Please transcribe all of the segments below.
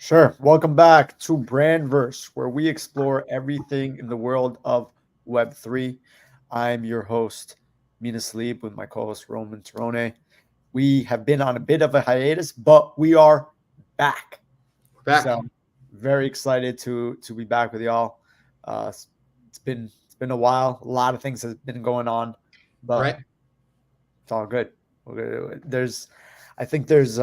Sure. Welcome back to Brandverse, where we explore everything in the world of Web3. I'm your host, Mina Sleep, with my co-host Roman Torone. We have been on a bit of a hiatus, but we are back. Back. So very excited to be back with y'all. It's been a while. A lot of things have been going on, but Right. it's all good. There's, I think there's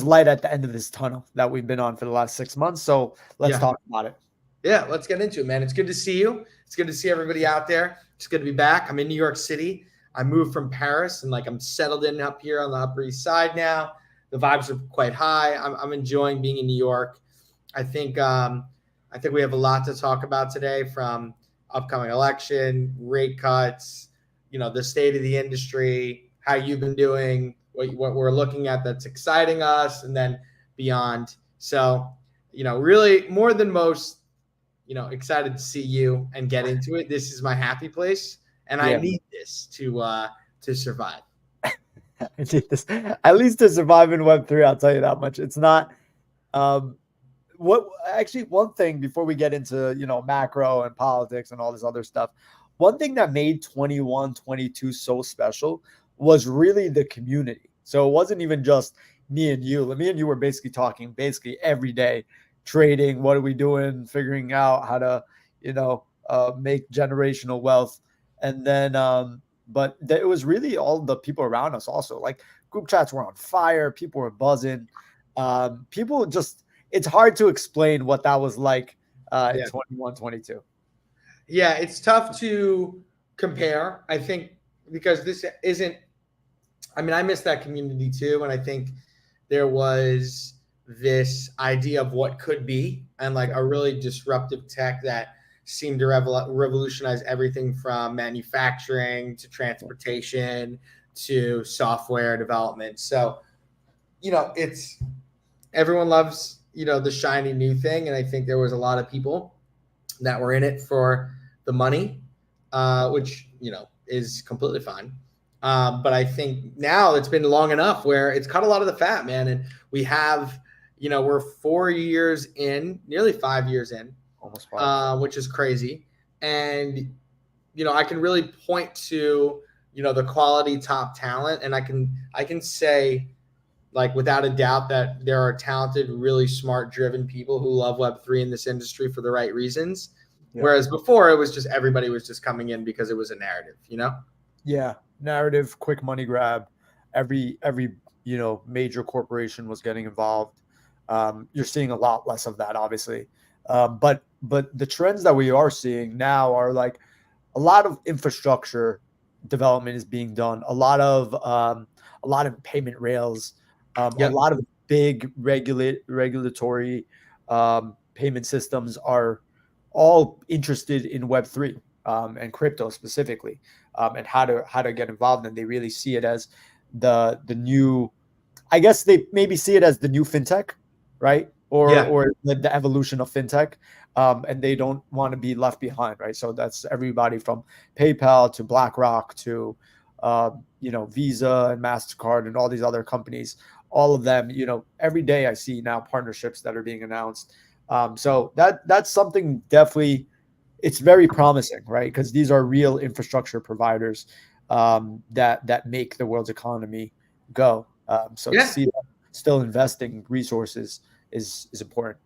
light at the end of this tunnel that we've been on for the last 6 months. So let's Yeah. talk about it. Yeah. Let's get into it, man. It's good to see you. It's good to see everybody out there. It's good to be back. I'm in New York City. I moved from Paris and I'm settled in up here on the Upper East Side now. The vibes are quite high. I'm enjoying being in New York. I think I think we have a lot to talk about today, from upcoming election, rate cuts, the state of the industry, how you've been doing, what we're looking at that's exciting us, and then beyond. So, really more than most, excited to see you and get into it. This is my happy place, and I Yeah. need this to survive. I need this at least to survive in Web3. I'll tell you that much. It's not, um, what actually one thing before we get into, macro and politics and all this other stuff. One thing that made 21, 22 so special was really the community. So it wasn't even just me and you. Me and you were basically talking basically every day, trading. What are we doing? Figuring out how to, make generational wealth. And then, it was really all the people around us also. Like group chats were on fire. People were buzzing. People just, it's hard to explain what that was like in Yeah. 21, 22. Yeah, it's tough to compare, I think, because this isn't, I miss that community too. And I think there was this idea of what could be, and a really disruptive tech that seemed to revolutionize everything from manufacturing to transportation to software development. So, it's everyone loves, the shiny new thing. And I think there was a lot of people that were in it for the money, which, is completely fine. But I think now it's been long enough where it's cut a lot of the fat, man. And we have, we're 4 years in, nearly 5 years in, Almost 5. which is crazy. And, I can really point to, the quality top talent. And I can say, without a doubt, that there are talented, really smart, driven people who love Web3 in this industry for the right reasons. Yeah. Whereas before, it was just everybody was just coming in because it was a narrative. Yeah. Narrative, quick money grab. Every major corporation was getting involved. You're seeing a lot less of that, obviously. But the trends that we are seeing now are like a lot of infrastructure development is being done. A lot of payment rails. A Yep. lot of big regulatory payment systems are all interested in Web3 and crypto specifically, and how to get involved. And they really see it as the new. I guess they maybe see it as the new fintech, right? Or Yeah. or the evolution of fintech, and they don't want to be left behind, right? So that's everybody from PayPal to BlackRock to Visa and MasterCard and all these other companies. All of them, every day I see now partnerships that are being announced. So that's something definitely, it's very promising, right? Because these are real infrastructure providers that make the world's economy go. So to Yeah. see them still investing resources is important.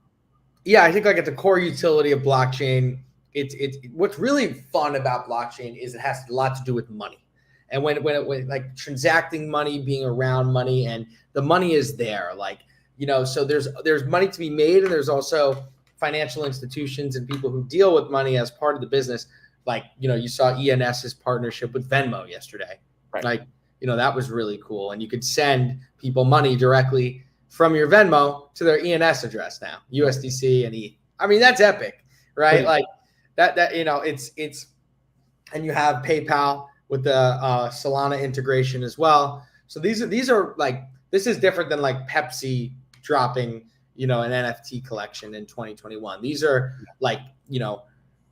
Yeah. I think at the core utility of blockchain, it's what's really fun about blockchain is it has a lot to do with money. And when transacting money, being around money, and the money is there, so there's money to be made, and there's also financial institutions and people who deal with money as part of the business. You saw ENS's partnership with Venmo yesterday. Right. That was really cool. And you could send people money directly from your Venmo to their ENS address now, USDC and ETH. That's epic, right? Pretty. It's and you have PayPal with the Solana integration as well. So these are this is different than Pepsi dropping, an NFT collection in 2021. These are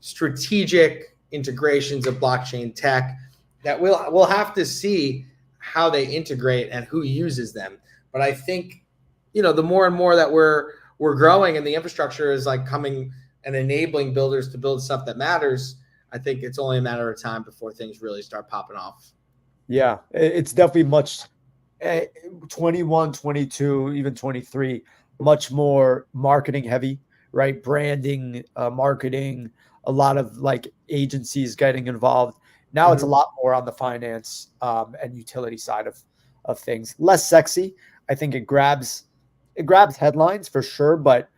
strategic integrations of blockchain tech that we'll have to see how they integrate and who uses them. But I think, the more and more that we're growing and the infrastructure is like coming and enabling builders to build stuff that matters, I think it's only a matter of time before things really start popping off. Yeah, it's definitely much 21, 22, even 23, much more marketing heavy, right? Branding, marketing, a lot of like agencies getting involved. Now it's a lot more on the finance and utility side of things. Less sexy. I think it grabs headlines for sure, but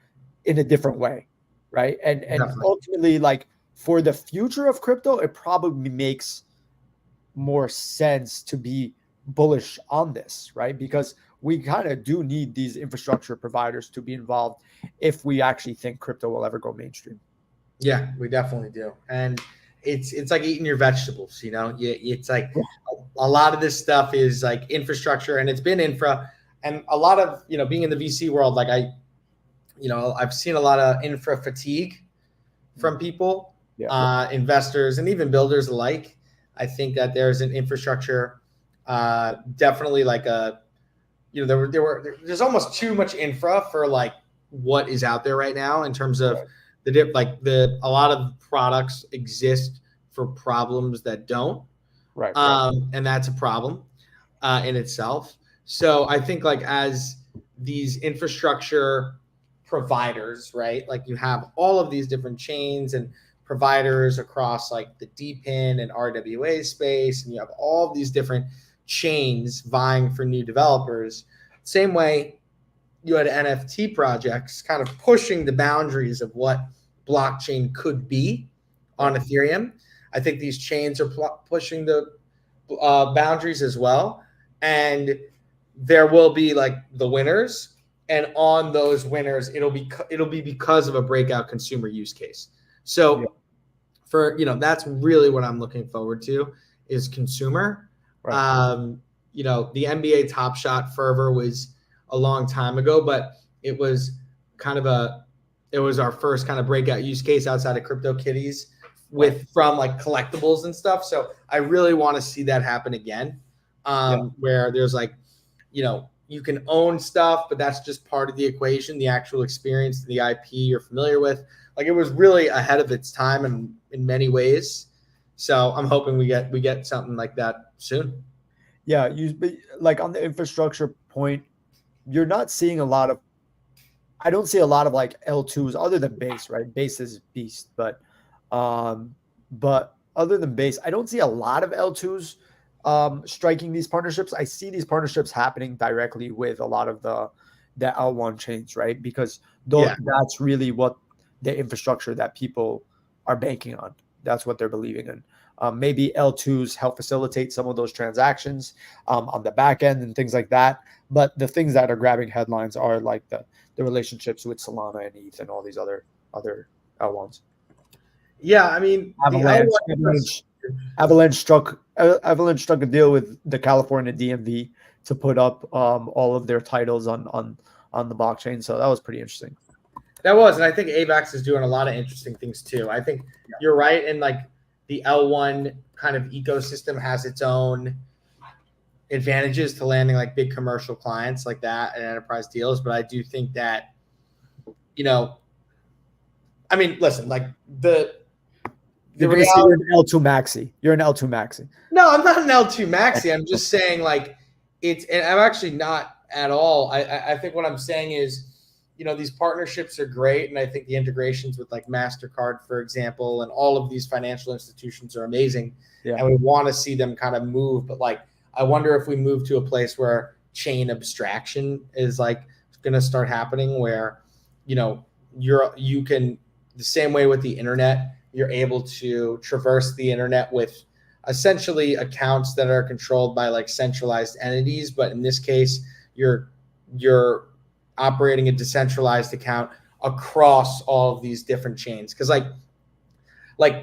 in a different way, right? And Definitely. ultimately, like for the future of crypto, it probably makes more sense to be bullish on this, right? Because we kind of do need these infrastructure providers to be involved if we actually think crypto will ever go mainstream. Yeah, we definitely do. And it's like eating your vegetables, it's like a lot of this stuff is like infrastructure, and it's been infra, and a lot of, being in the VC world, like I've seen a lot of infra fatigue from people, Yeah. investors, and even builders alike. I think that there's an infrastructure, definitely like there's almost too much infra for like what is out there right now in terms of a lot of products exist for problems that don't, Right. and that's a problem in itself. So I think like as these infrastructure providers, right? Like you have all of these different chains and providers across like the DPIN and RWA space, and you have all of these different chains vying for new developers. Same way you had NFT projects kind of pushing the boundaries of what blockchain could be on Ethereum. I think these chains are pushing the boundaries as well. And there will be like the winners, and on those winners it'll be because of a breakout consumer use case. So for that's really what I'm looking forward to is consumer. The NBA Top Shot fervor was a long time ago, but it was our first kind of breakout use case outside of CryptoKitties from like collectibles and stuff. So I really want to see that happen again, where there's like, you can own stuff, but that's just part of the equation. The actual experience, the IP you're familiar with, like it was really ahead of its time in many ways. So I'm hoping we get something like that soon. Yeah, like on the infrastructure point, you're not seeing a lot of. I don't see a lot of like L2s other than base, right? Base is beast, but other than base, I don't see a lot of L2s striking these partnerships. I see these partnerships happening directly with a lot of the L1 chains, right? Because that's really what the infrastructure that people are banking on. That's what they're believing in. Maybe L2s help facilitate some of those transactions on the back end and things like that. But the things that are grabbing headlines are like the relationships with Solana and ETH and all these other L1s. Yeah, I mean, Avalanche struck a deal with the California DMV to put up all of their titles on the blockchain. So that was pretty interesting. That was, and I think AVAX is doing a lot of interesting things too. I think you're right, and like the L1 kind of ecosystem has its own advantages to landing like big commercial clients like that and enterprise deals. But I do think that, I mean, listen, like you're an L2 maxi. You're an L2 maxi. No, I'm not an L2 maxi. I'm just saying like and I'm actually not at all. I think what I'm saying is, these partnerships are great. And I think the integrations with like MasterCard, for example, and all of these financial institutions are amazing. Yeah. And we want to see them kind of move. But like, I wonder if we move to a place where chain abstraction is like going to start happening, where, you can, the same way with the internet, you're able to traverse the internet with essentially accounts that are controlled by like centralized entities. But in this case, you're operating a decentralized account across all of these different chains. Because like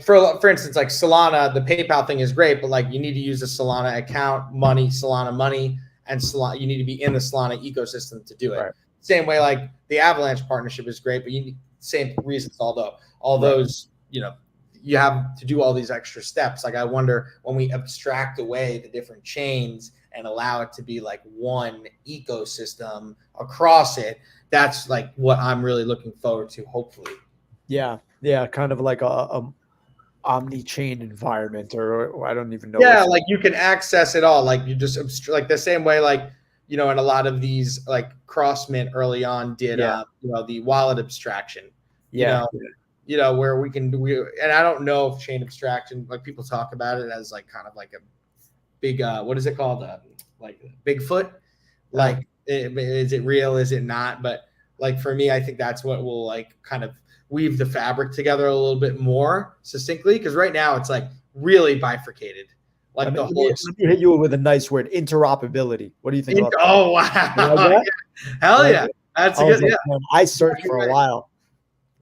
for instance, like Solana, the PayPal thing is great, but like you need to use a Solana account, Solana money, and Solana, you need to be in the Solana ecosystem to do it. Right. Same way, like the Avalanche partnership is great, but you need same reasons. Although all those, you have to do all these extra steps. Like I wonder when we abstract away the different chains and allow it to be like one ecosystem across it. That's like what I'm really looking forward to, hopefully. Yeah, kind of like a omni-chain environment, or I don't even know. Yeah, like you can access it all. Like you just like the same way, like, you know, in a lot of these, like Crossmint early on did, Yeah, you know, the wallet abstraction, you yeah, know, where and I don't know if chain abstraction, like people talk about it as like kind of like a big, what is it called? Like Bigfoot. Like, is it real? Is it not? But like for me, I think that's what will like kind of weave the fabric together a little bit more succinctly, because right now it's like really bifurcated. Like let the me, whole let me hit you with a nice word: interoperability. What do you think about that? oh You like wow, that? yeah. Hell Like, yeah, that's I a was good, like, yeah, man, I searched for a while.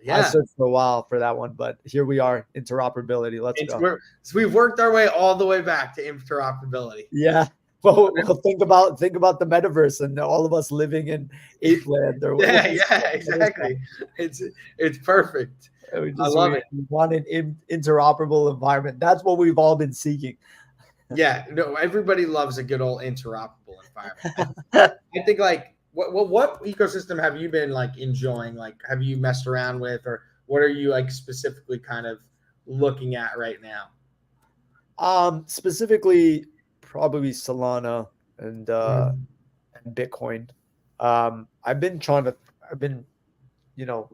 I yeah. searched for a while for that one, but here we are, interoperability. Let's go. So we've worked our way all the way back to interoperability. Yeah. Well, think about the metaverse and all of us living in ape land, or Yeah, what yeah, exactly. It's perfect. I love it. we want an interoperable environment. That's what we've all been seeking. Yeah, no, everybody loves a good old interoperable environment. I think like what ecosystem have you been like enjoying? Like, have you messed around with, or what are you like specifically kind of looking at right now? Specifically, probably Solana and Bitcoin. I've been, you know,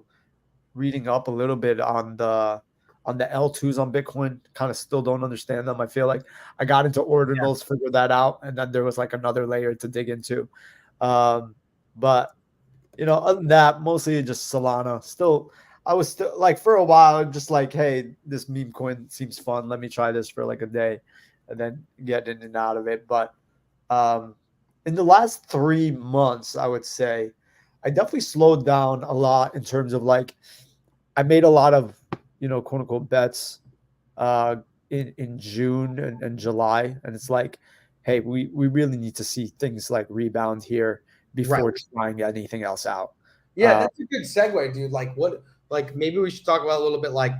reading up a little bit on the L2s on Bitcoin. Kind of still don't understand them. I feel like I got into ordinals, figured that out, and then there was like another layer to dig into. But other than that, mostly just Solana. Still, I was still like for a while, just like, hey, this meme coin seems fun. Let me try this for like a day, and then get in and out of it. But um, in the last 3 months, I would say I definitely slowed down a lot in terms of like I made a lot of quote unquote bets uh, in June and July, and it's like, hey, we really need to see things like rebound here Right. before trying anything else out. Yeah, that's a good segue, dude. Like maybe we should talk about a little bit like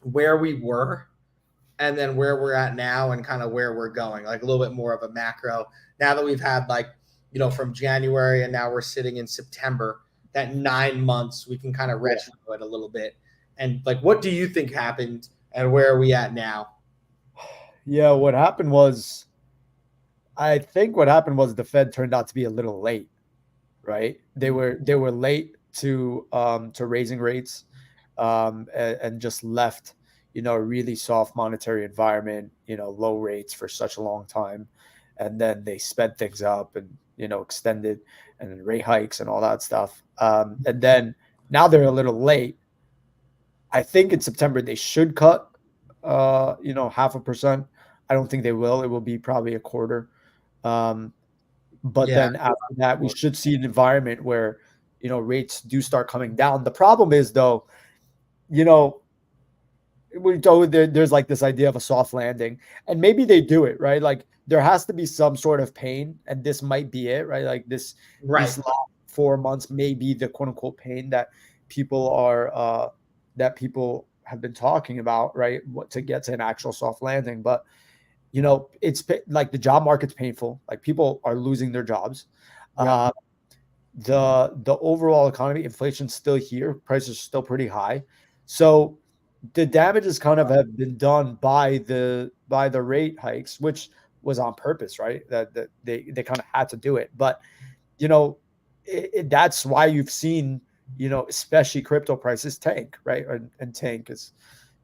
where we were and then where we're at now and kind of where we're going, like a little bit more of a macro. Now that we've had like, from January and now we're sitting in September, that 9 months, we can kind of retro it a little bit. And like, what do you think happened and where are we at now? Yeah, what happened was, I think what happened was the Fed turned out to be a little late, right? They were late to raising rates, and just left a really soft monetary environment, low rates for such a long time, and then they sped things up and extended and then rate hikes and all that stuff, and then now they're a little late. I think in September they should cut, 0.5%. I don't think they will. It will be probably a quarter. Um, but Yeah. then after that, we should see an environment where, rates do start coming down. The problem is though, you know, there's like this idea of a soft landing, and maybe they do it, right? Like there has to be some sort of pain, and this might be it, right? Like these last 4 months may be the quote unquote pain that people have been talking about, right? What to get to an actual soft landing, but it's like the job market's painful. Like people are losing their jobs. Yeah. The overall economy, inflation's still here. Prices are still pretty high. So the damages kind of have been done by the rate hikes, which was on purpose, right? That they kind of had to do it. But that's why you've seen especially crypto prices tank, right? And tank is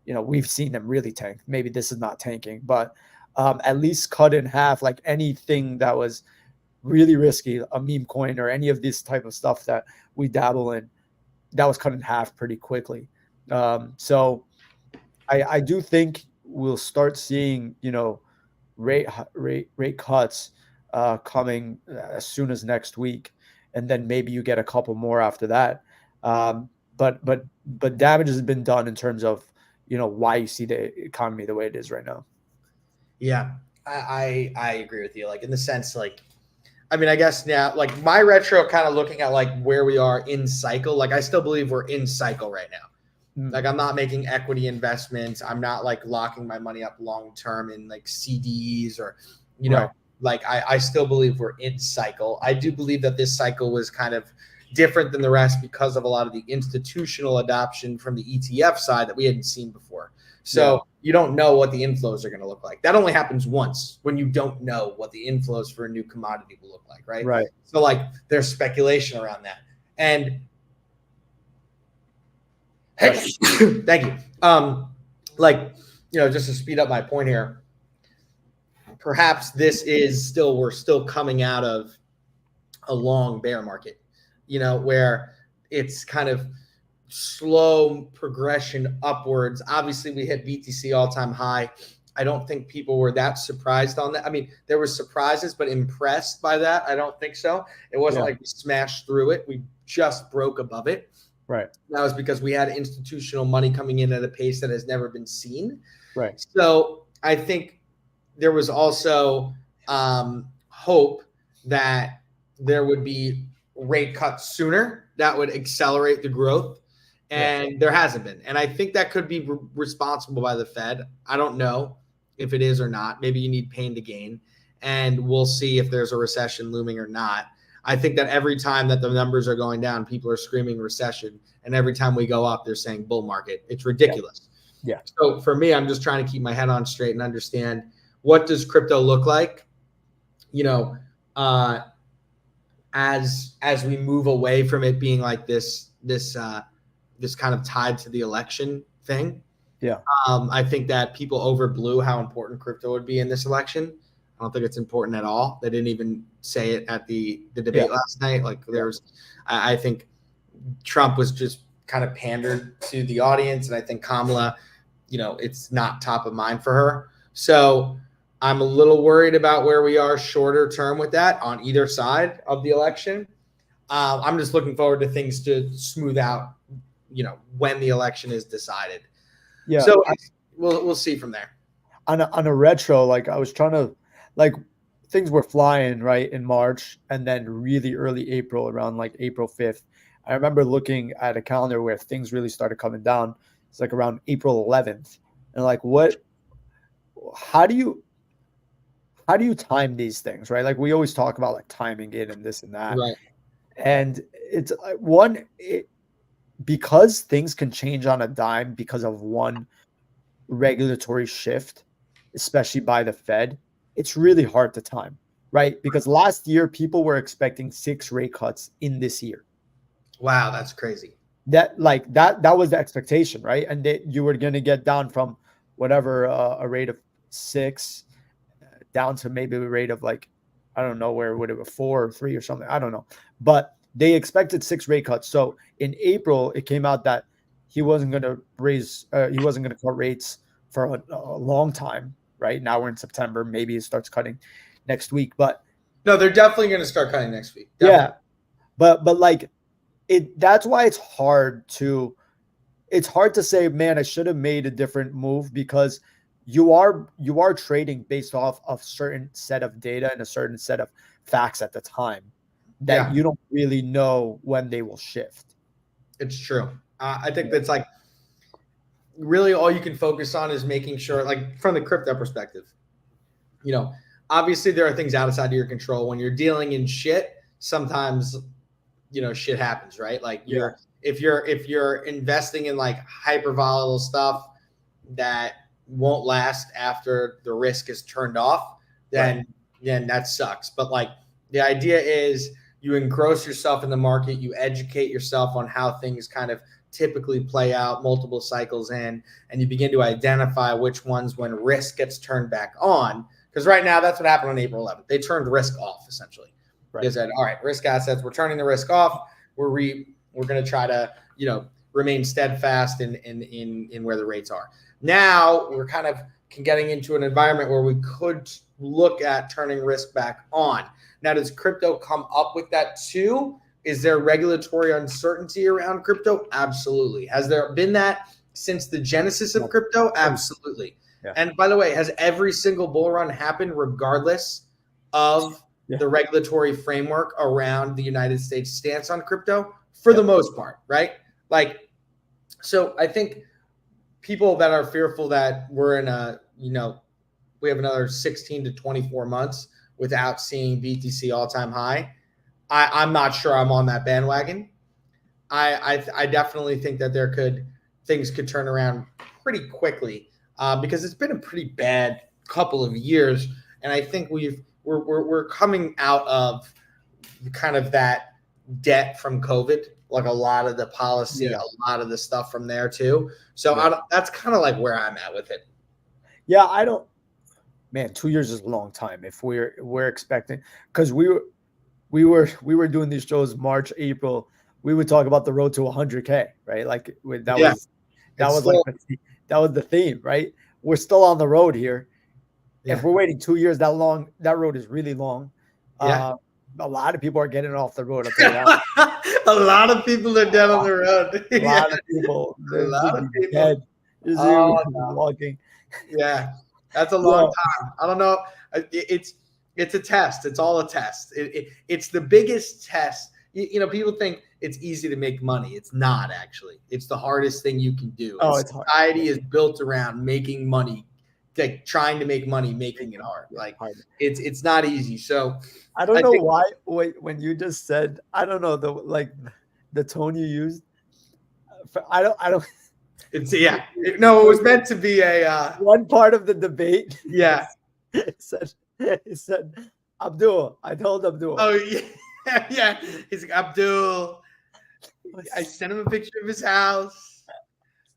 we've seen them really tank. Maybe this is not tanking, but at least cut in half. Like anything that was really risky, a meme coin or any of this type of stuff that we dabble in, that was cut in half pretty quickly. So I do think we'll start seeing rate cuts coming as soon as next week, and then maybe you get a couple more after that. But damage has been done in terms of why you see the economy the way it is right now. Yeah, I agree with you. Like in the sense, like, I mean, I guess now, like my retro kind of looking at like where we are in cycle. Like I still believe we're in cycle right now. Like I'm not making equity investments. I'm not like locking my money up long term in like CDs or like I still believe we're in cycle. I do believe that this cycle was kind of different than the rest because of a lot of the institutional adoption from the ETF side that we hadn't seen before. So you don't know what the inflows are going to look like. That only happens once, when you don't know what the inflows for a new commodity will look like, right? Right. So like there's speculation around that. And thank you. Like, you know, just to speed up my point here, perhaps this is still, we're still coming out of a long bear market, you know, where it's kind of slow progression upwards. Obviously, we hit BTC all-time high. I don't think people were that surprised on that. I mean, there were surprises, but impressed by that, I don't think so. It wasn't like we smashed through it. We just broke above it. Right. That was because we had institutional money coming in at a pace that has never been seen. Right. So I think there was also hope that there would be rate cuts sooner that would accelerate the growth. And there hasn't been. And I think that could be responsible by the Fed. I don't know if it is or not. Maybe you need pain to gain. And we'll see if there's a recession looming or not. I think that every time that the numbers are going down, people are screaming recession. And every time we go up, they're saying bull market. It's ridiculous. Yeah. So for me, I'm just trying to keep my head on straight and understand, what does crypto look like, you know, as we move away from it being like this kind of tied to the election thing. Yeah. I think that people overblew how important crypto would be in this election. I don't think it's important at all. They didn't even say it at the debate last night. Like I think Trump was just kind of pandered to the audience. And I think Kamala, you know, it's not top of mind for her. So I'm a little worried about where we are shorter term with that on either side of the election. I'm just looking forward to things to smooth out, you know, when the election is decided. Yeah. So we'll see from there. On a retro, like I was trying to, like, things were flying right in March, and then really early April, around like April 5th. I remember looking at a calendar where things really started coming down. It's like around April 11th. And like, how do you time these things, right? Like we always talk about like timing it and this and that. Right. And it's because things can change on a dime because of one regulatory shift, especially by the Fed, it's really hard to time, right? Because last year people were expecting 6 rate cuts in this year. Wow, that's crazy. That was the expectation, right? And you were going to get down from whatever a rate of 6 down to maybe a rate of like, I don't know where would it be, 4 or 3 or something. I don't know. But they expected 6 rate cuts. So in April, it came out that he wasn't going to cut rates for a long time. Right now we're in September. Maybe it starts cutting next week. But no, they're definitely going to start cutting next week. Definitely. Yeah, but like that's why it's hard to say, man, I should have made a different move, because you are trading based off of certain set of data and a certain set of facts at the time that you don't really know when they will shift. It's true. I think that's like really all you can focus on is making sure, like from the crypto perspective, you know, obviously there are things outside of your control. When you're dealing in shit, sometimes, you know, shit happens, right? Like if you're investing in like hyper volatile stuff that won't last after the risk is turned off, then that sucks. But like the idea is you engross yourself in the market, you educate yourself on how things kind of typically play out multiple cycles in, and you begin to identify which ones when risk gets turned back on. Because right now that's what happened on April 11th. They turned risk off essentially. Right. They said, all right, risk assets, we're turning the risk off. We're going to try to, you know, remain steadfast in where the rates are. Now we're kind of getting into an environment where we could look at turning risk back on. Now, does crypto come up with that too? Is there regulatory uncertainty around crypto? Absolutely. Has there been that since the genesis of crypto? Absolutely. Yeah. And by the way, has every single bull run happened regardless of the regulatory framework around the United States stance on crypto? For the most part, right? Like, so I think people that are fearful that we're in a, you know, we have another 16 to 24 months without seeing BTC all-time high. I'm not sure I'm on that bandwagon. I definitely think that things could turn around pretty quickly because it's been a pretty bad couple of years, and I think we're coming out of kind of that debt from COVID, like a lot of the policy, a lot of the stuff from there too. So that's kind of like where I'm at with it. Yeah, I don't. Man, 2 years is a long time. If we're expecting, because we were doing these shows March, April. We would talk about the road to 100K, right? Like that was the theme, right? We're still on the road here. If we're waiting 2 years that long, that road is really long. A lot of people are getting off the road. I'll tell you that. A lot of people are dead on the road. A lot of people. A lot of people dead. Walking. Yeah, that's a long time. I don't know. It's a test. It's all a test. It's the biggest test. You know, people think it's easy to make money. It's not actually. It's the hardest thing you can do. It's society is built around making money, like trying to make money, making it hard. Like it's not easy. So I don't know why. Wait, when you just said, I don't know the tone you used. I don't. It's it was meant to be a one part of the debate. Yeah, it said Abdul. I told Abdul. Oh yeah, yeah. He's like, Abdul. I sent him a picture of his house. I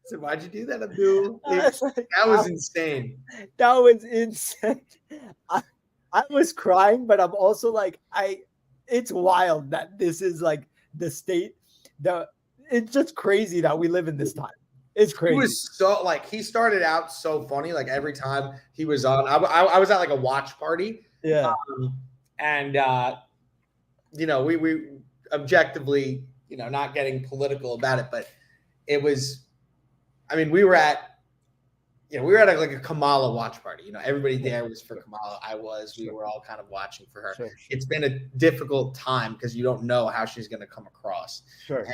said, "Why'd you do that, Abdul?" That was insane. That was insane. I was crying, but I'm also like, it's wild that this is like the state. It's just crazy that we live in this time. It's crazy. He was so he started out so funny. Like every time he was on, I was at like a watch party. Yeah. And we objectively, not getting political about it, but it was. I mean, we were at like a Kamala watch party. Everybody there was for Kamala. We were all kind of watching for her. Sure. It's been a difficult time because you don't know how she's going to come across. Sure.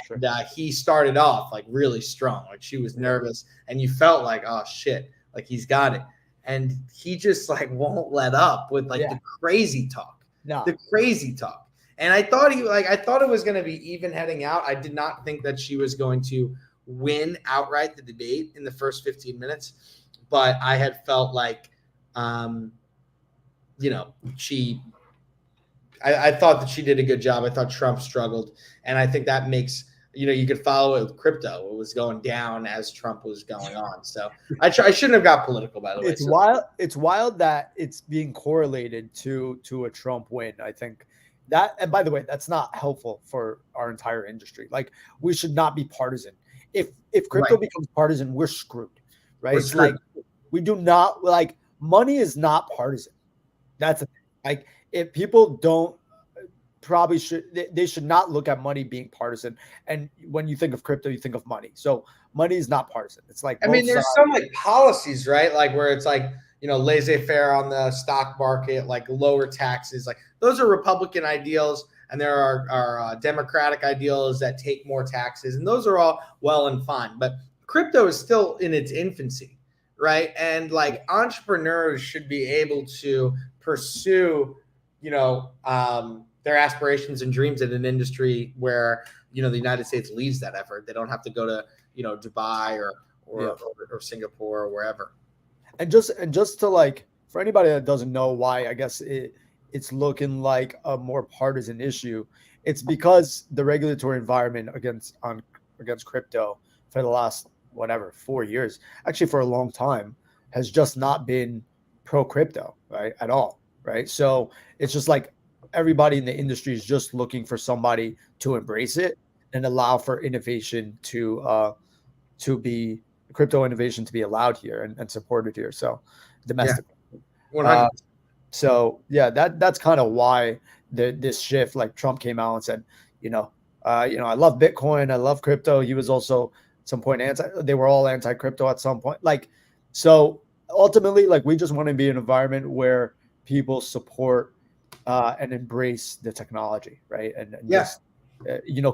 He started off like really strong. Like she was nervous and you felt like, oh shit, like he's got it. And he just like won't let up with the crazy talk. No. The crazy talk. And I thought it was going to be even heading out. I did not think that she was going to win outright the debate in the first 15 minutes. But I had felt like, I thought that she did a good job. I thought Trump struggled. And I think that makes, you could follow it with crypto. It was going down as Trump was going on. So I shouldn't have got political, by the way. It's wild that it's being correlated to a Trump win. I think that, and by the way, that's not helpful for our entire industry. Like we should not be partisan. If crypto becomes partisan, we're screwed. Right? It's like we do not money is not partisan. That's like if people don't they should not look at money being partisan. And when you think of crypto, you think of money. So money is not partisan. It's like there's some policies, right? Like where it's like laissez-faire on the stock market, like lower taxes. Like those are Republican ideals, and there are Democratic ideals that take more taxes, and those are all well and fine. But crypto is still in its infancy, right? And entrepreneurs should be able to pursue, their aspirations and dreams in an industry where, the United States leads that effort. They don't have to go to, Dubai or Singapore or wherever. And just to for anybody that doesn't know why, I guess it's looking like a more partisan issue. It's because the regulatory environment against crypto for the last 4 years, actually for a long time, has just not been pro crypto, right? At all, right? So it's just like everybody in the industry is just looking for somebody to embrace it and allow for innovation to be crypto innovation to be allowed here and supported here. So domestic. Yeah. So yeah, that's kind of why this shift, like Trump came out and said, I love Bitcoin, I love crypto. He was also at some point they were all anti-crypto at some point. So ultimately, we just want to be an environment where people support and embrace the technology, right? And just,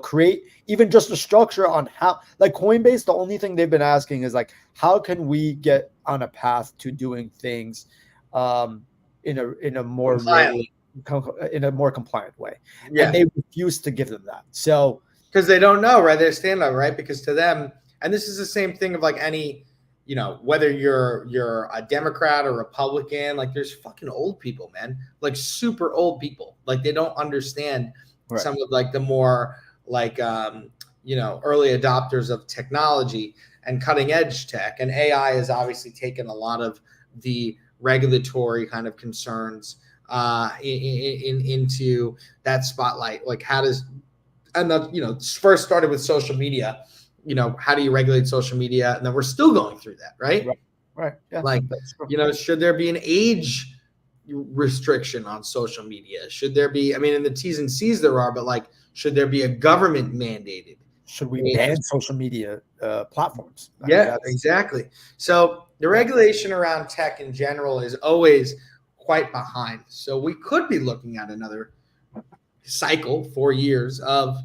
create even just a structure on how, Coinbase, the only thing they've been asking is how can we get on a path to doing things in a more in a more compliant way. Yeah. And they refuse to give them that. So because they don't know, right? They stand up, right? Because to them, and this is the same thing of like any, whether you're a Democrat or Republican, like there's fucking old people, man, like super old people, like they don't understand some of like the more like early adopters of technology and cutting edge tech, and AI has obviously taken a lot of the regulatory kind of concerns into that spotlight. Like how does, and first started with social media. How do you regulate social media? And then we're still going through that, right? Right. Yeah. Like, should there be an age restriction on social media? Should there be, I mean, in the T's and C's there are, but like, should there be a government mandated? Should we ban social media platforms? Yeah, exactly. So the regulation around tech in general is always quite behind. So we could be looking at another cycle, 4 years of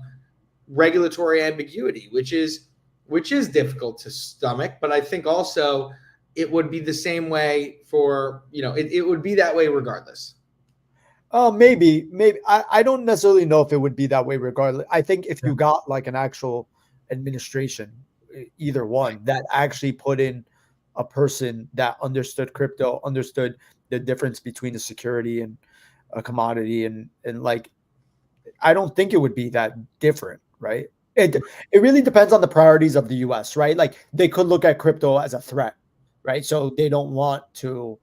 regulatory ambiguity, which is difficult to stomach. But I think also it would be the same way for, it would be that way regardless. Oh, maybe. I don't necessarily know if it would be that way regardless. I think if you got like an actual administration, either one, that actually put in a person that understood crypto, understood the difference between a security and a commodity, and like, I don't think it would be that different, right? It really depends on the priorities of the US, right? Like they could look at crypto as a threat, right? So they don't want to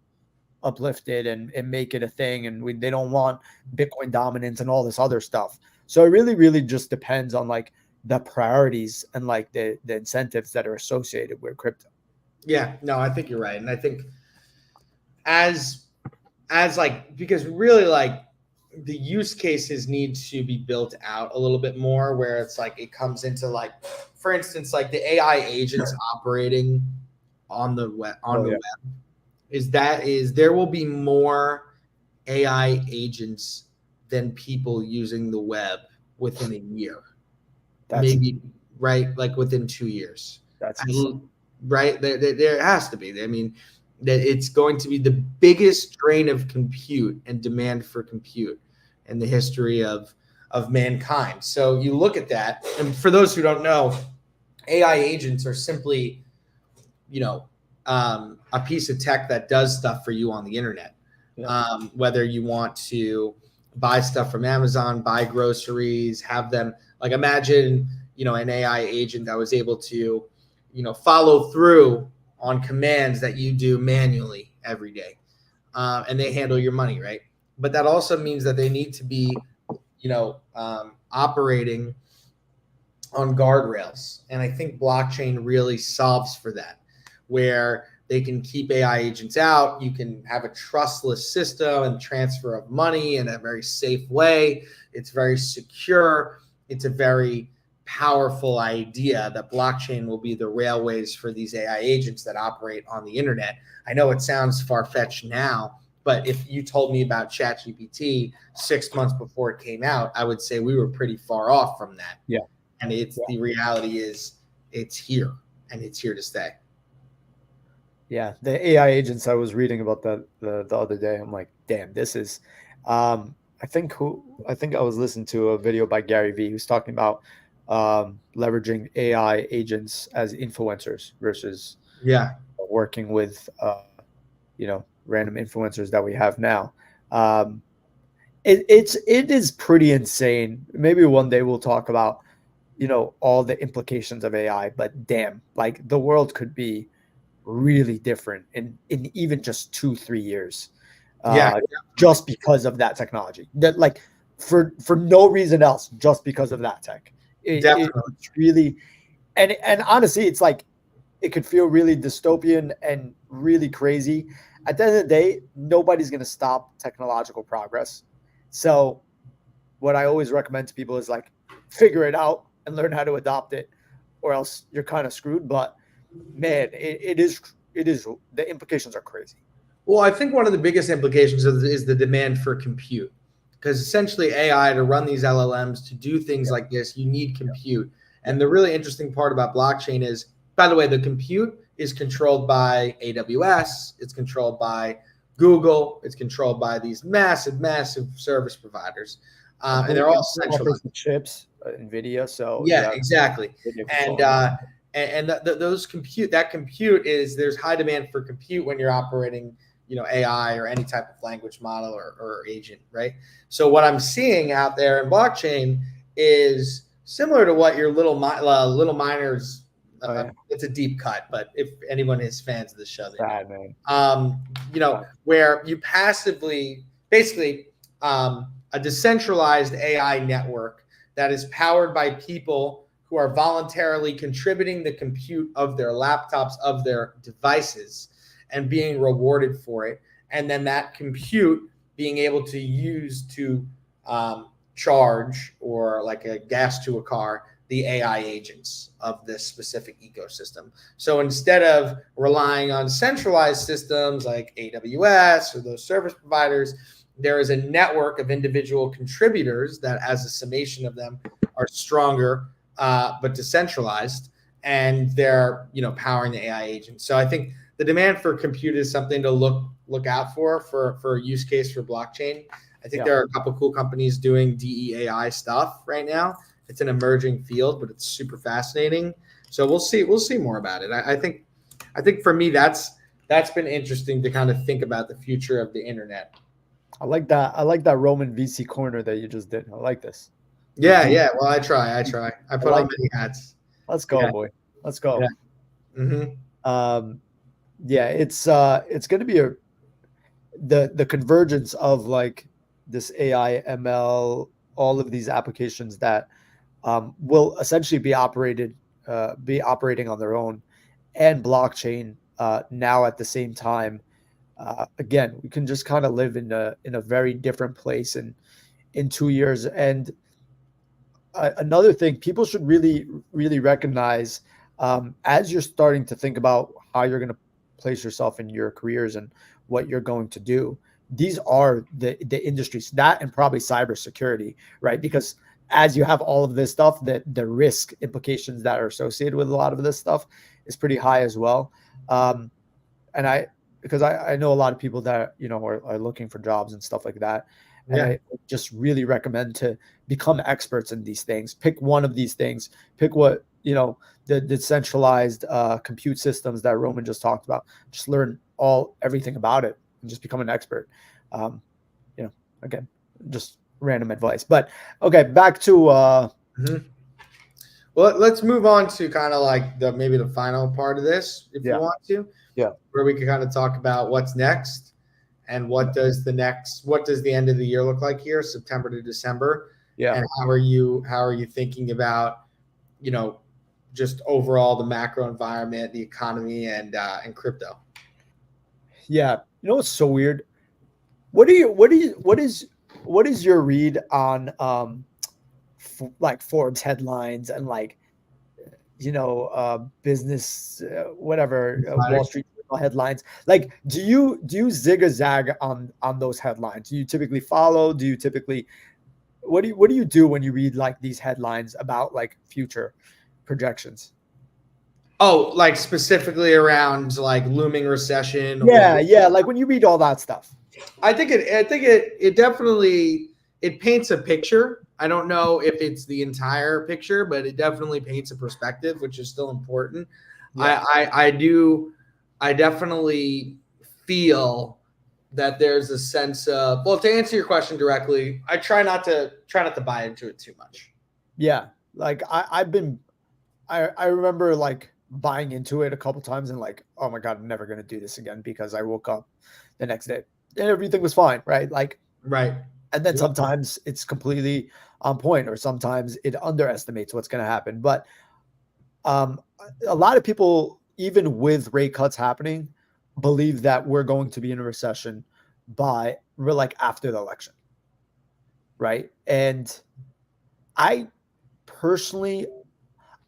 uplift it and make it a thing, and they don't want Bitcoin dominance and all this other stuff. So it really, really just depends on like the priorities and like the incentives that are associated with crypto. Yeah, no, I think you're right. And I think as like, because really like the use cases need to be built out a little bit more, where it's like it comes into like, for instance, like the AI agents operating on the web, web, there will be more AI agents than people using the web within a year. Maybe, right? Like within 2 years. That's right. There has to be. I mean, that it's going to be the biggest drain of compute and demand for compute in the history of mankind. So you look at that, and for those who don't know, AI agents are simply, a piece of tech that does stuff for you on the internet. Yeah. Whether you want to buy stuff from Amazon, buy groceries, have them, like, imagine, an AI agent that was able to, follow through on commands that you do manually every day. And they handle your money, right? But that also means that they need to be, operating on guardrails. And I think blockchain really solves for that, where they can keep AI agents out. You can have a trustless system and transfer of money in a very safe way. It's very secure. It's a very powerful idea that blockchain will be the railways for these AI agents that operate on the internet. I know it sounds far-fetched now, but if you told me about ChatGPT 6 months before it came out, I would say we were pretty far off from that. Yeah. And the reality is it's here, and it's here to stay. Yeah, the AI agents, I was reading about that the other day. I'm like, damn, this is I think I was listening to a video by Gary Vee who's talking about leveraging AI agents as influencers versus working with random influencers that we have now. It is pretty insane. Maybe one day we'll talk about all the implications of AI, but damn, like the world could be really different in even just 2-3 years. Just because of that technology, that like for no reason else, just because of that tech. It's really, and honestly, it's like it could feel really dystopian and really crazy. At the end of the day, nobody's going to stop technological progress. So what I always recommend to people is like figure it out and learn how to adopt it, or else you're kind of screwed. But man, it is the implications are crazy. Well, I think one of the biggest implications is the demand for compute, because essentially AI, to run these LLMs, to do things like this, you need compute. And the really interesting part about blockchain is, by the way, the compute is controlled by AWS, it's controlled by Google. It's controlled by these massive service providers, and they're all centralized. The chips, NVIDIA. So Yeah, exactly. NVIDIA And controlling those compute is there's high demand for compute when you're operating, AI or any type of language model or agent, right? So what I'm seeing out there in blockchain is similar to what your little miners. It's a deep cut, but if anyone is fans of the show, sad, man. where you passively, basically, a decentralized AI network that is powered by people who are voluntarily contributing the compute of their laptops, of their devices, and being rewarded for it. And then that compute being able to use to charge, or like a gas to a car, the AI agents of this specific ecosystem. So instead of relying on centralized systems like AWS or those service providers, there is a network of individual contributors that, as a summation of them, are stronger but decentralized, and they're powering the AI agents. So I think the demand for compute is something to look out for a use case for blockchain. I think there are a couple cool companies doing DEAI stuff right now. It's an emerging field, but it's super fascinating. So we'll see more about it. I think for me that's been interesting to kind of think about the future of the internet. I like that Roman VC corner that you just did. I like this. Yeah. Well, I try. I put on many hats. Let's go, boy. Let's go. Yeah. Mm-hmm. It's going to be the convergence of like this AI, ML, all of these applications that will essentially be operating on their own, and blockchain now at the same time. Again, we can just kind of live in a very different place in 2 years. And another thing people should really recognize, as you're starting to think about how you're going to place yourself in your careers and what you're going to do, these are the industries, that and probably cybersecurity, right? Because as you have all of this stuff, that the risk implications that are associated with a lot of this stuff is pretty high as well. Because I know a lot of people that are looking for jobs and stuff like that. And I just really recommend to become experts in these things. Pick one of these things. Pick what, the decentralized compute systems that Roman just talked about. Just learn everything about it and just become an expert. Again, just random advice. But okay, back to Well, let's move on to kind of like maybe the final part of this, if you want to. Yeah. Where we can kind of talk about what's next and what does the end of the year look like here, September to December. Yeah. And how are you thinking about, just overall the macro environment, the economy, and crypto? Yeah. It's so weird. What is your read on like Forbes headlines and like business whatever Wall Street headlines? Like, do you zig a zag on those headlines? Do you typically follow? Do you typically what do you do when you read like these headlines about like future projections? Oh, like specifically around like looming recession? Yeah. Like when you read all that stuff. I think it definitely paints a picture. I don't know if it's the entire picture, but it definitely paints a perspective, which is still important. Yeah. I definitely feel that there's a sense of, well, to answer your question directly, I try not to buy into it too much. Yeah. Like I remember like buying into it a couple times and like, oh my God, I'm never going to do this again, because I woke up the next day and everything was fine. Right. Like, right. And then sometimes it's completely on point, or sometimes it underestimates what's going to happen. But a lot of people, even with rate cuts happening, believe that we're going to be in a recession after the election. Right. And I personally,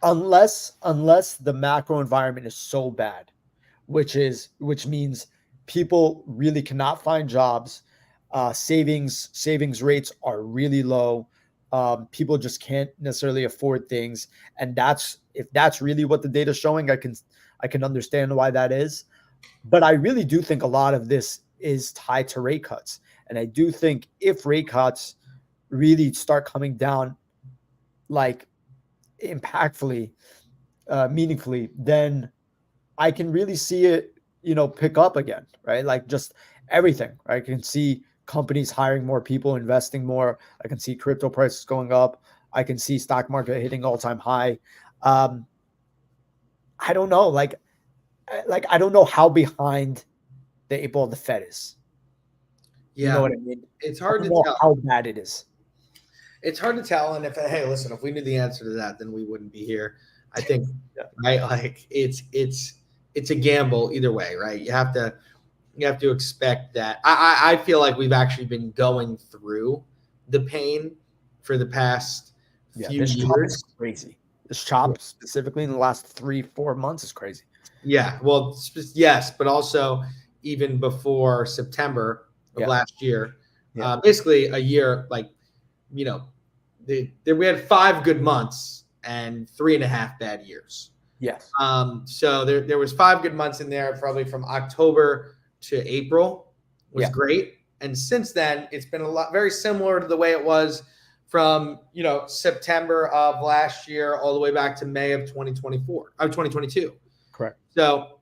unless the macro environment is so bad, which means people really cannot find jobs, savings rates are really low, people just can't necessarily afford things, and if that's really what the data is showing, I can understand why that is. But I really do think a lot of this is tied to rate cuts. And I do think if rate cuts really start coming down like impactfully, meaningfully, then I can really see it, pick up again, right? Like just everything, right? I can see companies hiring more people, investing more. I can see crypto prices going up. I can see stock market hitting all-time high. Um, I don't know, like I don't know how behind the eight ball the Fed is. You know Yeah, what I mean? it's I hard don't to know tell. how bad it is. It's hard to tell. And hey, listen, if we knew the answer to that, then we wouldn't be here. I think, Yeah. right? Like it's a gamble either way, right? You have to expect that. I feel like we've actually been going through the pain for the past Yeah, few this chop is years. crazy. This chop specifically in the last 3-4 months is crazy. Yeah, well, yes, but also even before September of Yeah. last year, Yeah. basically a year, like, you know, we had 5 good months and 3.5 bad years. Yes. So there was 5 good months in there, probably from October to April was great. And since then, it's been a lot very similar to the way it was from September of last year all the way back to May of 2022. Correct. So,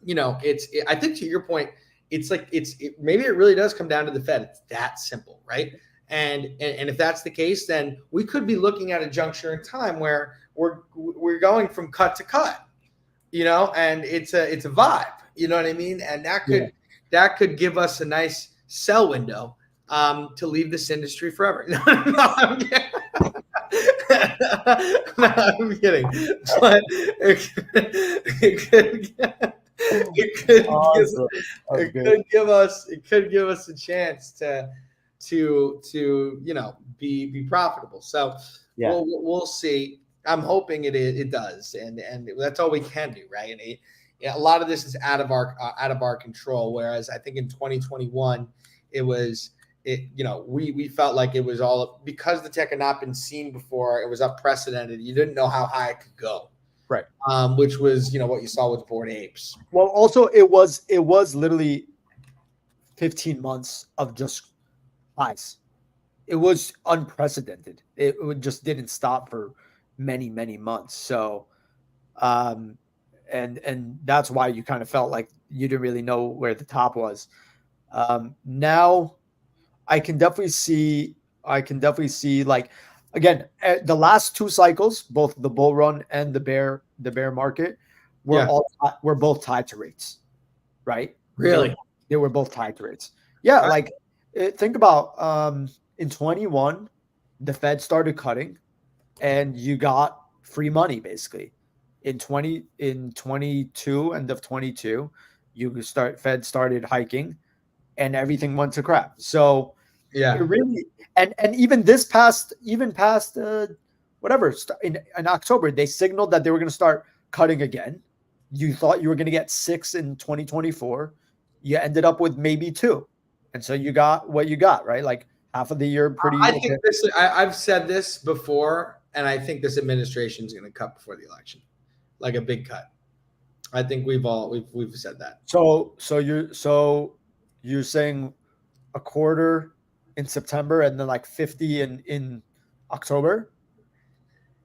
I think to your point, it's like maybe it really does come down to the Fed. It's that simple, right? And if that's the case, then we could be looking at a juncture in time where we're going from cut to cut, and it's a vibe, you know what I mean? And that could give us a nice sell window to leave this industry forever. No, I'm kidding. No, I'm kidding. But it could give us a chance to be profitable. So we'll see. I'm hoping it does, and that's all we can do, right? And a lot of this is out of our control. Whereas I think in 2021 we felt like it was all because the tech had not been seen before. It was unprecedented. You didn't know how high it could go. Right. Which was, what you saw with Bored Apes. Well, also it was literally 15 months of just highs. It was unprecedented. It just didn't stop for many, many months. So, and that's why you kind of felt like you didn't really know where the top was. Now I can definitely see like, again, the last two cycles, both the bull run and the bear market were both tied to rates, right? Really? They were both tied to rates. Yeah. Like think about, in 21, the Fed started cutting and you got free money basically. In 22, end of 22, Fed started hiking and everything went to crap. So it really, and even past whatever, in October, they signaled that they were going to start cutting again. You thought you were going to get 6 in 2024. You ended up with maybe 2. And so you got what you got, right? Like half of the year pretty. I think I've said this before, and I think this administration is going to cut before the election, like a big cut. I think we've said that. So you're saying a quarter in September and then like 50 in October?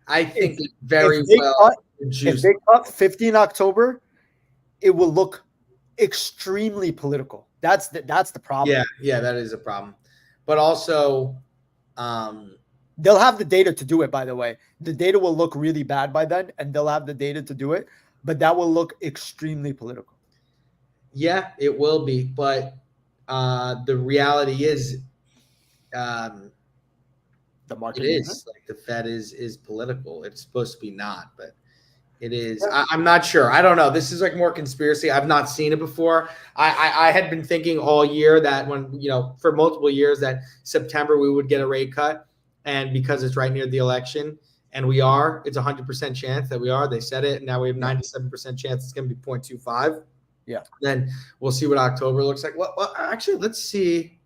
I think if they cut 50 in October, it will look extremely political. That's the problem. Yeah, that is a problem. But also, they'll have the data to do it, by the way. The data will look really bad by then, and they'll have the data to do it, but that will look extremely political. Yeah, it will be. But the reality is, the market is like the Fed is political. It's supposed to be not, but it is. I'm not sure. I don't know. This is like more conspiracy. I've not seen it before. I had been thinking all year that for multiple years that September we would get a rate cut, and because it's right near the election, and it's 100% chance that we are. They said it, and now we have 97% chance it's going to be 0.25. Yeah. Then we'll see what October looks like. Well, actually, let's see.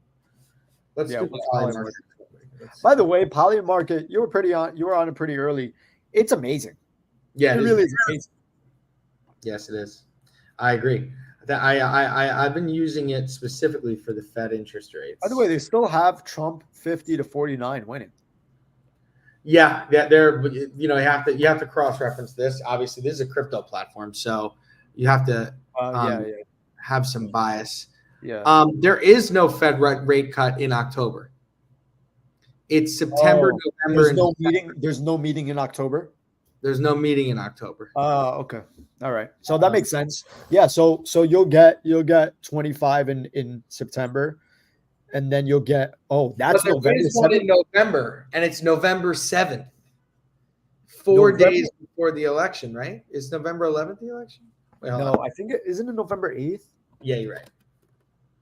Let's do the poly market. By the way, poly market, you were on it pretty early. It's amazing. Yeah, it really is amazing. Yes, it is. I agree. That I've been using it specifically for the Fed interest rates. By the way, they still have Trump 50 to 49 winning. Yeah, they're you have to cross reference this. Obviously, this is a crypto platform, so you have to have some bias. Yeah. There is no Fed rate cut in October. It's September, November. There's no meeting. There's no meeting in October. There's no meeting in October. Okay. All right. So that makes sense. Yeah. So you'll get 25 in September, and then you'll get that's November. There is one in November, and it's November 7th. 4 days before the election, right? Is November 11th the election? Wait, no, I think isn't it November 8th? Yeah, you're right.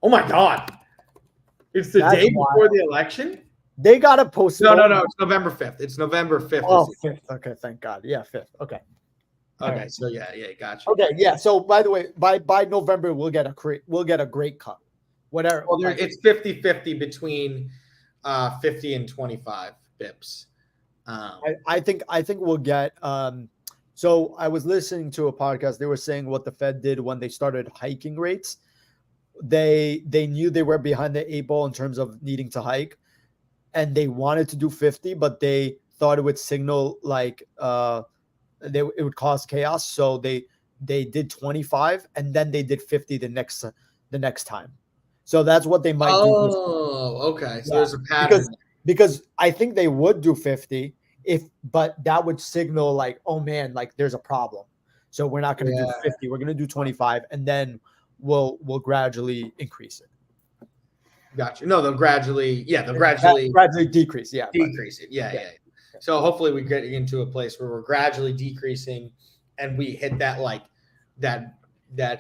Oh my God. It's the day before the election? They got to post. No. It's November 5th. It's November 5th. Oh, 5th. Okay, thank God. Yeah, 5th. Okay. Okay. Right. So yeah, gotcha. Okay, yeah. So by the way, by November we'll get a great cut. Whatever. Well, it's 50-50 between 50 and 25 bips. I think we'll get. So I was listening to a podcast. They were saying what the Fed did when they started hiking rates. They knew they were behind the 8 ball in terms of needing to hike, and they wanted to do 50, but they thought it would signal like it would cause chaos. So they did 25, and then they did 50 the next time. So that's what they might do. Oh, okay. So there's a pattern. Because I think they would do 50 but that would signal like, oh man, like there's a problem. So we're not going to do 50. We're going to do 25, and then we'll gradually increase it. Gotcha. No, they'll gradually decrease. Yeah. Decrease it. Yeah. So hopefully we get into a place where we're gradually decreasing, and we hit that like that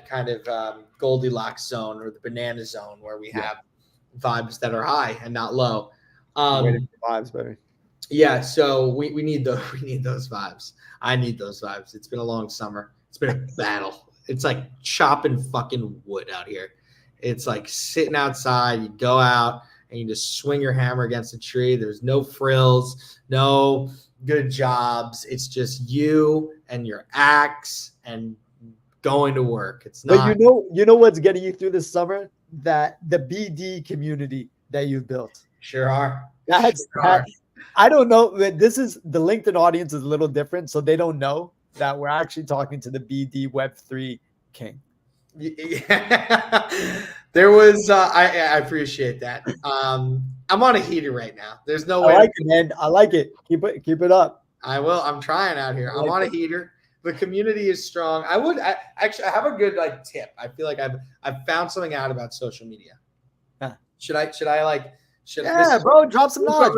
kind of Goldilocks zone or the banana zone where we have vibes that are high and not low. Vibes, baby. Yeah, so we need those vibes. I need those vibes. It's been a long summer. It's been a battle. It's like chopping fucking wood out here. It's like sitting outside. You go out and you just swing your hammer against a tree. There's no frills, no good jobs. It's just you and your axe and going to work. It's not. But you know what's getting you through this summer? That the BD community that you've built. Sure are. I don't know. This is the LinkedIn audience is a little different, so they don't know that we're actually talking to the BD Web3 king. Yeah. There was. I appreciate that. I'm on a heater right now. There's no way. I like it, man. I like it. Keep it up. I will. I'm trying out here. I'm on a heater. The community is strong. I have a good like tip. I feel like I've found something out about social media. Should I bro, drop some knowledge.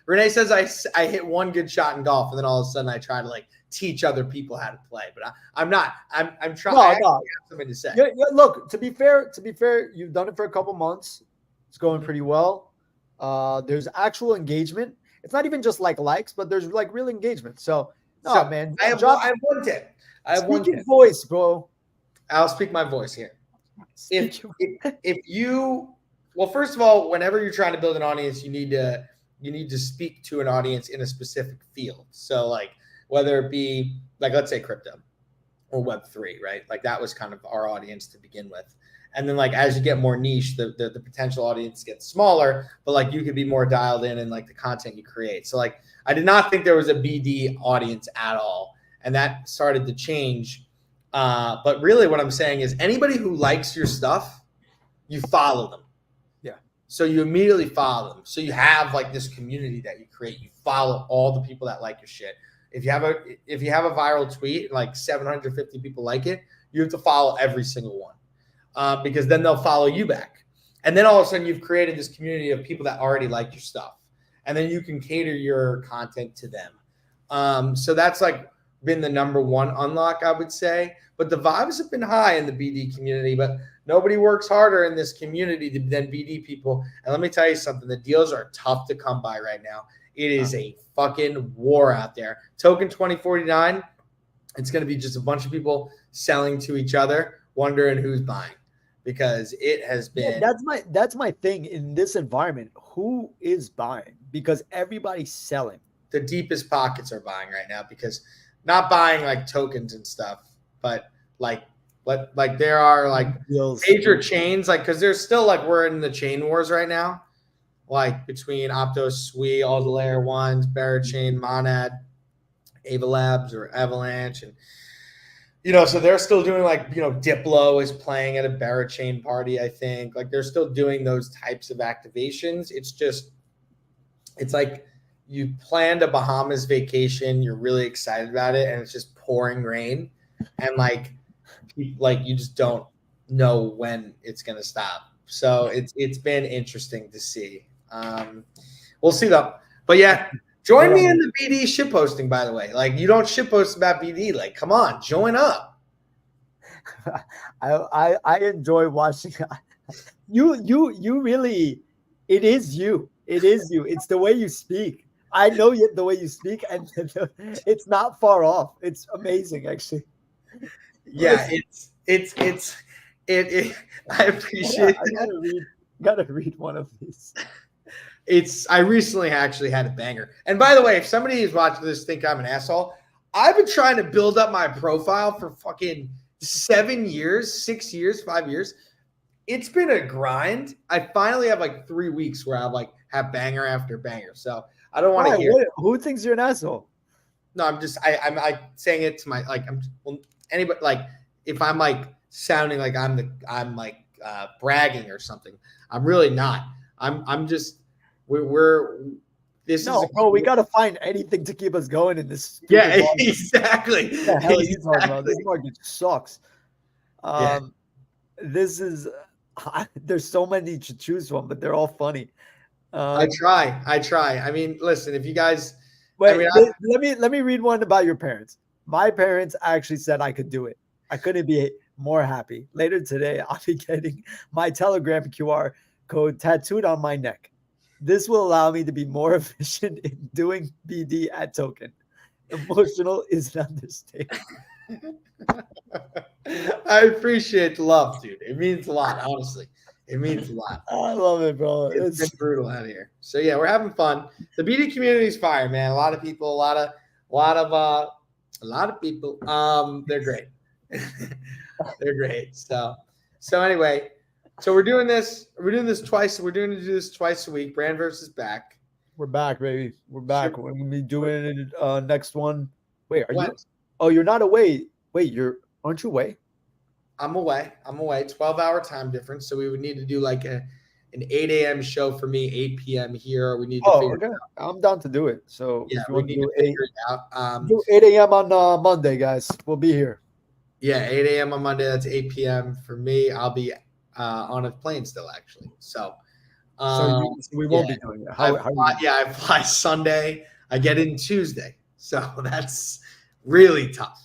Renee says I hit one good shot in golf, and then all of a sudden I try to like teach other people how to play. But I'm not. I'm trying. I have something to say. Look, to be fair, you've done it for a couple months. It's going pretty well. There's actual engagement. It's not even just like likes, but there's like real engagement. So man, I have one tip. Speak your voice, bro. I'll speak my voice here. If you Well, first of all, whenever you're trying to build an audience, you need to speak to an audience in a specific field. So like whether it be like, let's say crypto or Web3, right? Like that was kind of our audience to begin with. And then like, as you get more niche, the potential audience gets smaller, but like you could be more dialed in like the content you create. So like, I did not think there was a BD audience at all. And that started to change. But really what I'm saying is anybody who likes your stuff, you follow them. So you immediately follow them. So you have like this community that you create. You follow all the people that like your shit. If you have a viral tweet, like 750 people like it, you have to follow every single one because then they'll follow you back. And then all of a sudden you've created this community of people that already like your stuff. And then you can cater your content to them. So that's like been the number one unlock, I would say. But the vibes have been high in the BD community, but nobody works harder in this community than BD people. And let me tell you something, the deals are tough to come by right now. It is a fucking war out there. Token 2049, it's going to be just a bunch of people selling to each other, wondering who's buying because it has been. Yeah, that's my thing in this environment. Who is buying? Because everybody's selling. The deepest pockets are buying right now because not buying like tokens and stuff, but like But like there are like Deals. major chains, like because there's still like we're in the chain wars right now, like between Optos, Sui, all the layer ones, Barachain, Monad, Ava Labs or Avalanche, and so they're still doing like Diplo is playing at a Barachain party. I think like they're still doing those types of activations. It's like you planned a Bahamas vacation, you're really excited about it, and it's just pouring rain, and like you just don't know when it's gonna stop. So it's been interesting to see. We'll see though. But yeah, join me in the BD ship posting. By the way, like you don't ship post about BD. Like, come on, join up. I enjoy watching. You really. It is you. It is you. It's the way you speak. I know the way you speak, and it's not far off. It's amazing, actually. Yeah, it's I appreciate. I gotta read one of these. I recently actually had a banger. And by the way, if somebody is watching this think I'm an asshole, I've been trying to build up my profile for fucking 7 years, 6 years, 5 years. It's been a grind. I finally have like 3 weeks where I've like have banger after banger. So I don't want to hear. Who thinks you're an asshole? No, I'm saying it to my anybody like if I'm like sounding like I'm like bragging or something. I'm really not. I'm just this is bro. We gotta find anything to keep us going in this. Yeah, exactly. What the hell are you talking about? This market sucks. This is there's so many to choose from, but they're all funny. I try. I mean, listen, if you guys wait, let me read one about your parents. My parents actually said I could do it. I couldn't be more happy. Later today, I'll be getting my Telegram QR code tattooed on my neck. This will allow me to be more efficient in doing BD at token. Emotional is an understatement. I appreciate the love, dude. It means a lot, honestly. It means a lot. I love it, bro. It's been brutal out here. So yeah, we're having fun. The BD community is fire, man. A lot of people, a lot of people. They're great. They're great. So anyway, so we're doing this. We're doing this twice. We're doing this twice a week. Brand versus back. We're back, baby. We're back. We're gonna be doing it next one. Wait, are you? Oh, you're not away. Wait, aren't you away? I'm away. 12-hour time difference. So we would need to do like an 8 a.m. show for me, 8 p.m. here. We need to figure it out. I'm down to do it. So yeah, we need to figure it out. Do 8 a.m. on Monday, guys. We'll be here. Yeah, 8 a.m. on Monday. That's 8 p.m. for me. I'll be on a plane still, actually. So we won't be doing it. I fly Sunday. I get in Tuesday. So that's really tough.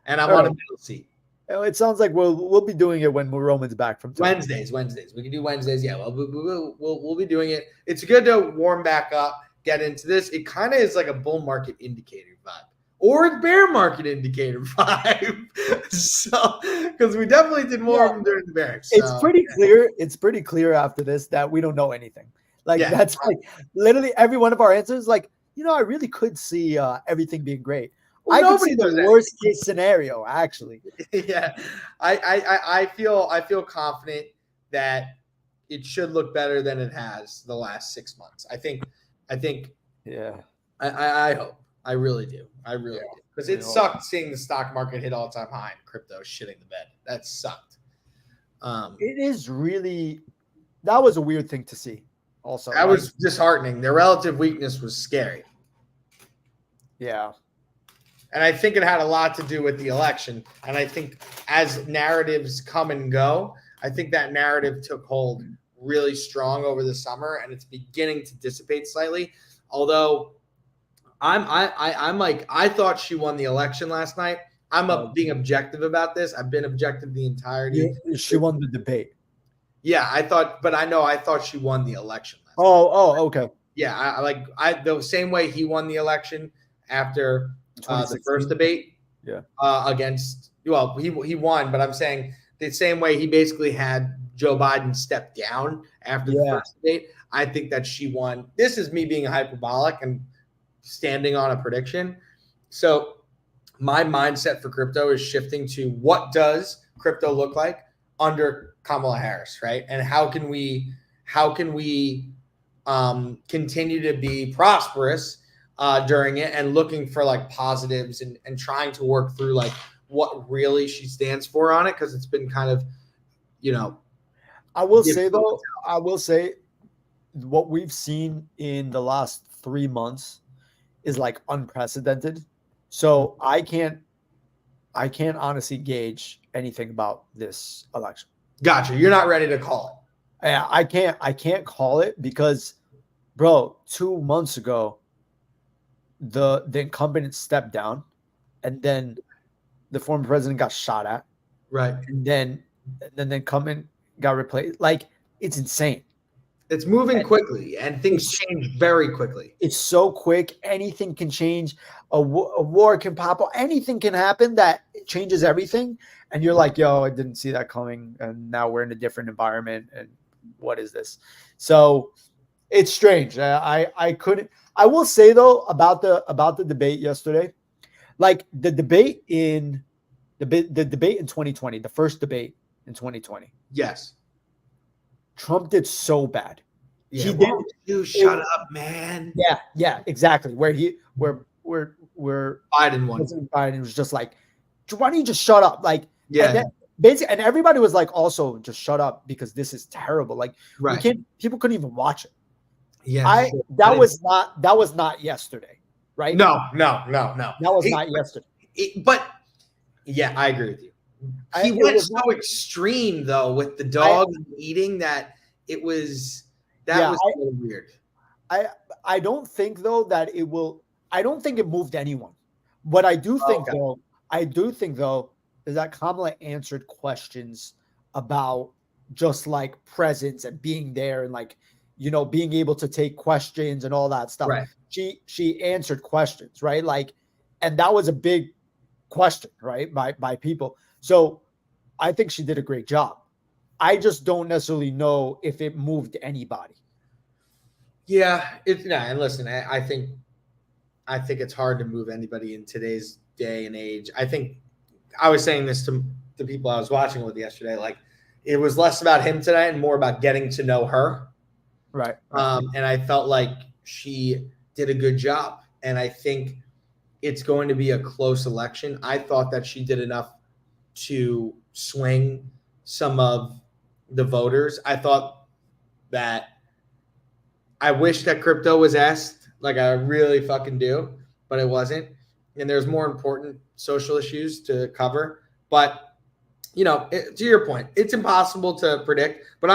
And I'm on a middle seat. It sounds like we'll be doing it when Roman's back from Wednesdays. We can do Wednesdays. Yeah, we'll be doing it. It's good to warm back up, get into this. It kind of is like a bull market indicator vibe or a bear market indicator vibe. So because we definitely did more of them during the bear. So, it's pretty clear. It's pretty clear after this that we don't know anything. Like that's like literally every one of our answers. Like I really could see everything being great. I could see the worst case scenario, actually. Yeah, I feel confident that it should look better than it has the last 6 months. I think. Yeah. I hope. I really do. I really do. Because it sucked seeing the stock market hit all-time high and crypto shitting the bed. That sucked. It is really. That was a weird thing to see. Also, that was disheartening. Their relative weakness was scary. Yeah. And I think it had a lot to do with the election. And I think as narratives come and go, I think that narrative took hold really strong over the summer, and it's beginning to dissipate slightly. Although I thought she won the election last night. I'm being objective about this. I've been objective the entirety. She won the debate. Yeah, I thought she won the election last night. Okay. Yeah, the same way he won the election after the first debate, against he won, but I'm saying the same way he basically had Joe Biden step down after the first debate. I think that she won. This is me being hyperbolic and standing on a prediction. So my mindset for crypto is shifting to what does crypto look like under Kamala Harris, right? And how can we continue to be prosperous during it, and looking for like positives, and trying to work through like what really she stands for on it, because it's been kind of, I will say what we've seen in the last 3 months is like unprecedented. So I can't honestly gauge anything about this election. Gotcha. You're not ready to call it. I can't call it because, bro, 2 months ago, the incumbent stepped down, and then the former president got shot at. Right. And then the incumbent got replaced. Like, it's insane. It's moving quickly, and things change very quickly. It's so quick. Anything can change. A war can pop up. Anything can happen that changes everything. And you're like, yo, I didn't see that coming. And now we're in a different environment. And what is this? So it's strange. I will say though about the debate yesterday, like the debate in 2020, the first debate in 2020. Yes. Trump did so bad. Yeah, he did. You shut up, man. Yeah, exactly. Where Biden won. Biden was just like, why don't you just shut up? Like, yeah. Basically, and everybody was like, also just shut up because this is terrible. Like, right. People couldn't even watch it. Yeah. That was not yesterday, right? No. That was not yesterday. But yeah, I agree with you. He went so extreme though with the dog eating that it was was a little weird. I don't think though that it will. I don't think it moved anyone. What I do think though is that Kamala answered questions about just like presence and being there and like, being able to take questions and all that stuff. Right. She answered questions, right? Like, and that was a big question, right? By people. So I think she did a great job. I just don't necessarily know if it moved anybody. Yeah, and listen, I think it's hard to move anybody in today's day and age. I think I was saying this to the people I was watching with yesterday. Like, it was less about him tonight and more about getting to know her. Right. And I felt like she did a good job. And I think it's going to be a close election. I thought that she did enough to swing some of the voters. I thought that I wish that crypto was asked, like I really fucking do, but it wasn't. And there's more important social issues to cover. But, to your point, it's impossible to predict. But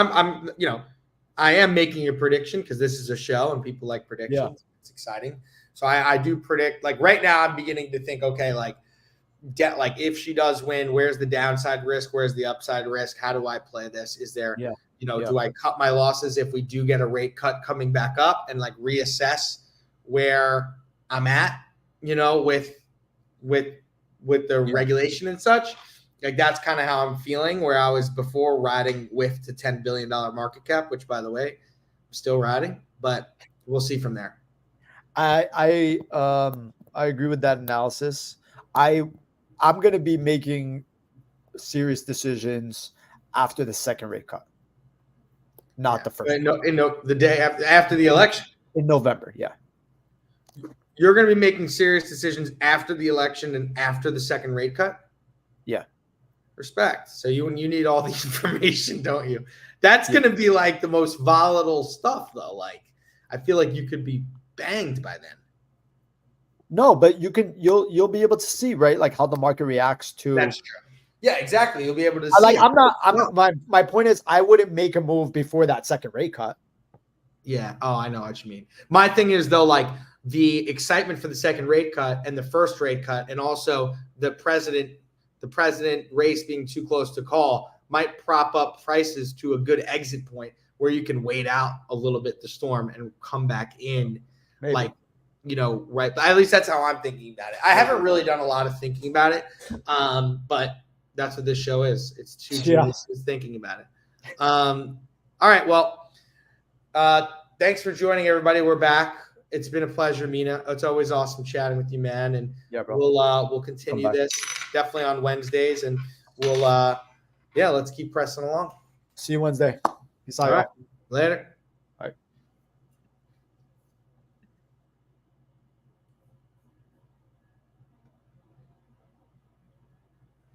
I am making a prediction because this is a show and people like predictions. Yeah. It's exciting. So I do predict, like right now I'm beginning to think, okay, like if she does win, where's the downside risk? Where's the upside risk? How do I play this? Is there, do I cut my losses if we do get a rate cut coming back up and like reassess where I'm at, with the regulation and such? Like that's kind of how I'm feeling, where I was before riding with the $10 billion market cap, which by the way, I'm still riding, but we'll see from there. I agree with that analysis. I'm going to be making serious decisions after the second rate cut, not the first. The day after the election in November. Yeah. You're going to be making serious decisions after the election and after the second rate cut. Yeah. Respect. So you need all the information, don't you? That's going to be like the most volatile stuff though. Like I feel like you could be banged by then. No, but you'll be able to see, right? Like how the market reacts to. That's true. Yeah, exactly. You'll be able to see. Like my point is I wouldn't make a move before that second rate cut. Yeah. Oh, I know what you mean. My thing is though, like the excitement for the second rate cut and the first rate cut, and also the president race being too close to call might prop up prices to a good exit point where you can wait out a little bit the storm and come back in. Maybe. Like, right. But at least that's how I'm thinking about it. I haven't really done a lot of thinking about it. But that's what this show is. It's two geniuses thinking about it. All right. Well, thanks for joining everybody. We're back. it's been a pleasure, Mina. It's always awesome chatting with you, man. And Yeah, bro. we'll continue this definitely on Wednesdays, and we'll let's keep pressing along. See you Wednesday. Peace out, All right. y'all. Later. All right.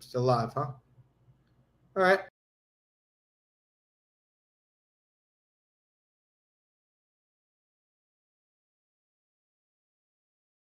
Still live, huh? All right.